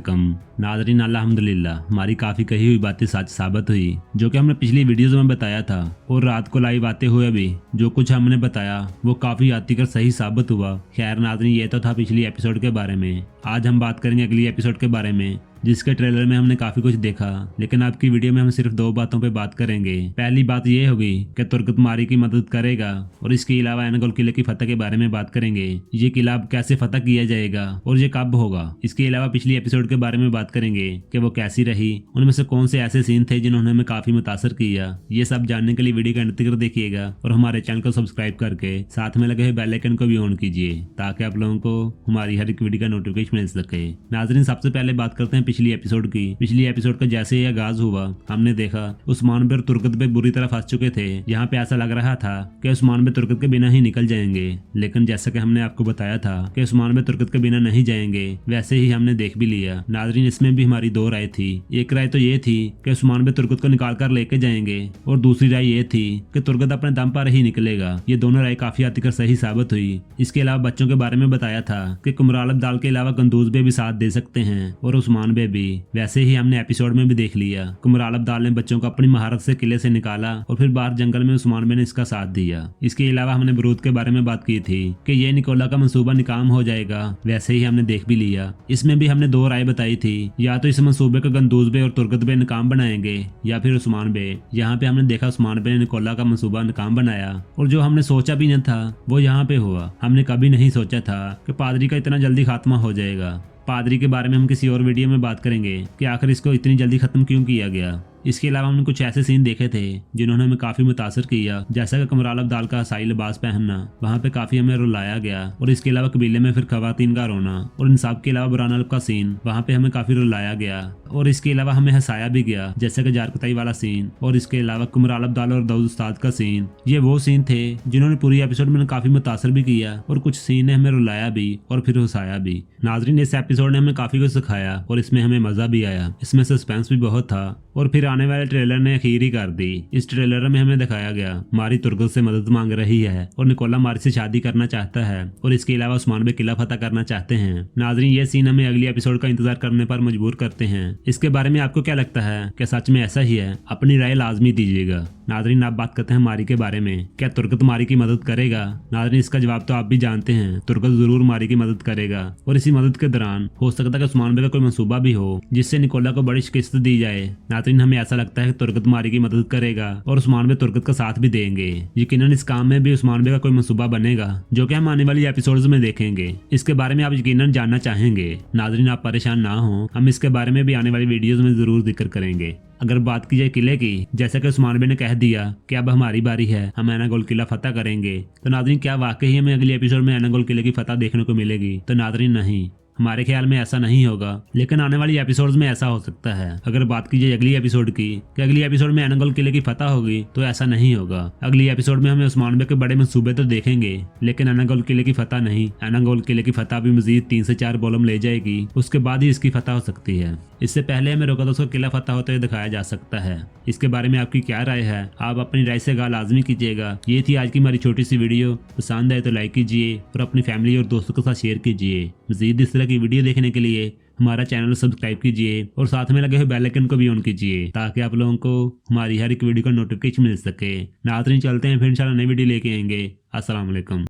कम नाज़रीन अल्हम्दुलिल्लाह हमारी काफ़ी कही हुई बातें सच साबित हुई, जो कि हमने पिछली वीडियोस में बताया था। और रात को लाइव आते हुए भी जो कुछ हमने बताया वो काफ़ी हद तक सही साबित हुआ। खैर नाज़रीन, ये तो था पिछली एपिसोड के बारे में। आज हम बात करेंगे अगली एपिसोड के बारे में, जिसके ट्रेलर में हमने काफी कुछ देखा, लेकिन आज की वीडियो में हम सिर्फ दो बातों पे बात करेंगे। पहली बात ये होगी कि तुर्कत मारी की मदद करेगा, और इसके अलावा एनागोल किले की फतह के बारे में बात करेंगे। ये किला अब कैसे फतह किया जाएगा और ये कब होगा। इसके अलावा पिछली एपिसोड के बारे में बात करेंगे कि वो कैसी रही, उनमें से कौन से ऐसे सीन थे जिन्होंने हमें काफी मुतासर किया। ये सब जानने के लिए वीडियो का अंत तक देखिएगा और हमारे चैनल को सब्सक्राइब करके साथ में लगे हुए बेल आइकन को भी ऑन कीजिए, ताकि आप लोगों को हमारी हर एक वीडियो का नोटिफिकेशन मिल सके। नाज़रीन, सबसे पहले बात करते हैं पिछली एपिसोड की। पिछली एपिसोड का जैसे ही आगाज हुआ, हमने देखा उस्मान बे तुर्कत पे बुरी तरह फंस चुके थे। यहाँ पे ऐसा लग रहा था कि उस्मान बे तुर्कत के बिना ही निकल जाएंगे, लेकिन जैसा कि हमने आपको बताया था कि उस्मान बे तुर्कत के बिना नहीं जाएंगे, वैसे ही हमने देख भी लिया। नाज़रीन, इसमें भी हमारी दो राय थी। एक राय तो ये थी कि उस्मान बे तुर्कत को निकाल कर लेके जाएंगे, और दूसरी राय ये थी कि तुर्कत अपने दम पर ही निकलेगा। ये दोनों राय काफी हद तक सही साबित हुई। इसके अलावा बच्चों के बारे में बताया था कि कुमराल अब्दाल के अलावा कंदूज बे भी साथ दे सकते हैं, और उस्मान बे भी। वैसे ही हमने एपिसोड में भी देख लिया, कुमराल अब्दाल ने बच्चों को अपनी महारत से किले से निकाला और फिर बाहर जंगल में उस्मान बे ने इसका साथ दिया। इसके अलावा हमने बरूद के बारे में बात की थी कि ये निकोला का मंसूबा निकाम हो जाएगा, वैसे ही हमने देख भी लिया। इसमें भी हमने दो राय बताई थी, या तो इस मंसूबे को गंदूज बे और तुर्कत बे निकाम बनाएंगे, या फिर उस्मान बे। यहाँ पे हमने देखा उस्मान बे ने निकोला का मंसूबा निकाम बनाया, और जो हमने सोचा भी नहीं था वो यहाँ पे हुआ। हमने कभी नहीं सोचा था कि पादरी का इतना जल्दी खात्मा हो जाएगा। पादरी के बारे में हम किसी और वीडियो में बात करेंगे कि आखिर इसको इतनी जल्दी खत्म क्यों किया गया। इसके अलावा हमने कुछ ऐसे सीन देखे थे जिन्होंने हमें काफी मुतासर किया, जैसा कि कुमराल अब्दाल का हसाई लिबास पहनना, वहाँ पे काफी हमें रुलाया गया। और इसके अलावा कबीले में फिर खवातीन का रोना, और इंसाफ के अलावा बुरान अल्फ का सीन, वहाँ पे हमें काफी रुलाया गया। और इसके अलावा हमें हंसाया भी गया, जैसे कि जारकताई वाला सीन। और इसके अलावा कुमराल अब्दाल और दाऊद उस्ताद का सीन, ये वो सीन थे जिन्होंने पूरी एपिसोड में काफी मुतासर भी किया, और कुछ सीन ने हमें रुलाया भी और फिर हंसाया भी। नाजरीन, इस एपिसोड ने हमें काफी कुछ सिखाया और इसमें हमें मजा भी आया। इसमें सस्पेंस भी बहुत था, और फिर आने वाले ट्रेलर ने अखीर ही कर दी। इस ट्रेलर में हमें दिखाया गया मारी तुर्कत से मदद मांग रही है, और निकोला मारी से शादी करना चाहता है, और इसके अलावा उस्मान बे किला फतह करना चाहते हैं। नाजरीन, ये सीन हमें अगली एपिसोड का इंतजार करने पर मजबूर करते हैं। इसके बारे में आपको क्या लगता है, क्या सच में ऐसा ही है? अपनी राय लाजमी दीजिएगा। नाजरीन, आप बात करते हैं मारी के बारे में। क्या तुर्कत मारी की मदद करेगा? नाजरीन, इसका जवाब तो आप भी जानते हैं, तुर्कत जरूर मारी की मदद करेगा, और इसी मदद के दौरान हो सकता है कि उस्मान बे का कोई मंसूबा भी हो जिससे निकोला को बड़ी शिकस्त दी जाए। नाजरीन, हमें ऐसा लगता है कि तुर्कत मारी की मदद करेगा और उस्मान बे तुर्कत का साथ भी देंगे। यकीनन इस काम में भी उस्मान बे का कोई मंसूबा बनेगा, जो कि हम आने वाली एपिसोड्स में देखेंगे। इसके बारे में आप यकीनन जानना चाहेंगे। नाजरीन, आप परेशान ना हो, हम इसके बारे में भी आने वाली वीडियोस में जरूर जिक्र करेंगे। अगर बात की जाए किले की, जैसा कि उस्मान बे ने कह दिया कि अब हमारी बारी है, हम एनागोल किला फतह करेंगे, तो नाजरीन क्या वाकई हमें अगली एपिसोड में एनागोल किले की फतह देखने को मिलेगी? तो नाजरीन नहीं, हमारे ख्याल में ऐसा नहीं होगा, लेकिन आने वाली एपिसोड्स में ऐसा हो सकता है। अगर बात की जाए अगली एपिसोड की, कि अगली एपिसोड में एनागोल किले की फतह होगी, तो ऐसा नहीं होगा। अगली एपिसोड में हमें उस्मान बे के बड़े मंसूबे तो देखेंगे, लेकिन एनागोल किले की फतह नहीं। एनागोल किले की फतह भी मजीद 3 से 4 वॉल्यूम ले जाएगी, उसके बाद ही इसकी फतह हो सकती है। इससे पहले हमें रोकादोस का किला फतह होते हुए दिखाया जा सकता है। इसके बारे में आपकी क्या राय है? आप अपनी राय से आगाह लाजमी कीजिएगा। ये थी आज की हमारी छोटी सी वीडियो। पसंद आए तो लाइक कीजिए और अपनी फैमिली और दोस्तों के साथ शेयर कीजिए। मजीद इस तरह की वीडियो देखने के लिए हमारा चैनल सब्सक्राइब कीजिए और साथ में लगे हुए बेल आइकन को भी ऑन कीजिए, ताकि आप लोगों को हमारी हर एक वीडियो का नोटिफिकेशन मिल सके। नाज़रीन, चलते हैं फिर इंशाल्लाह नई वीडियो लेके आएंगे। अस्सलाम वालेकुम।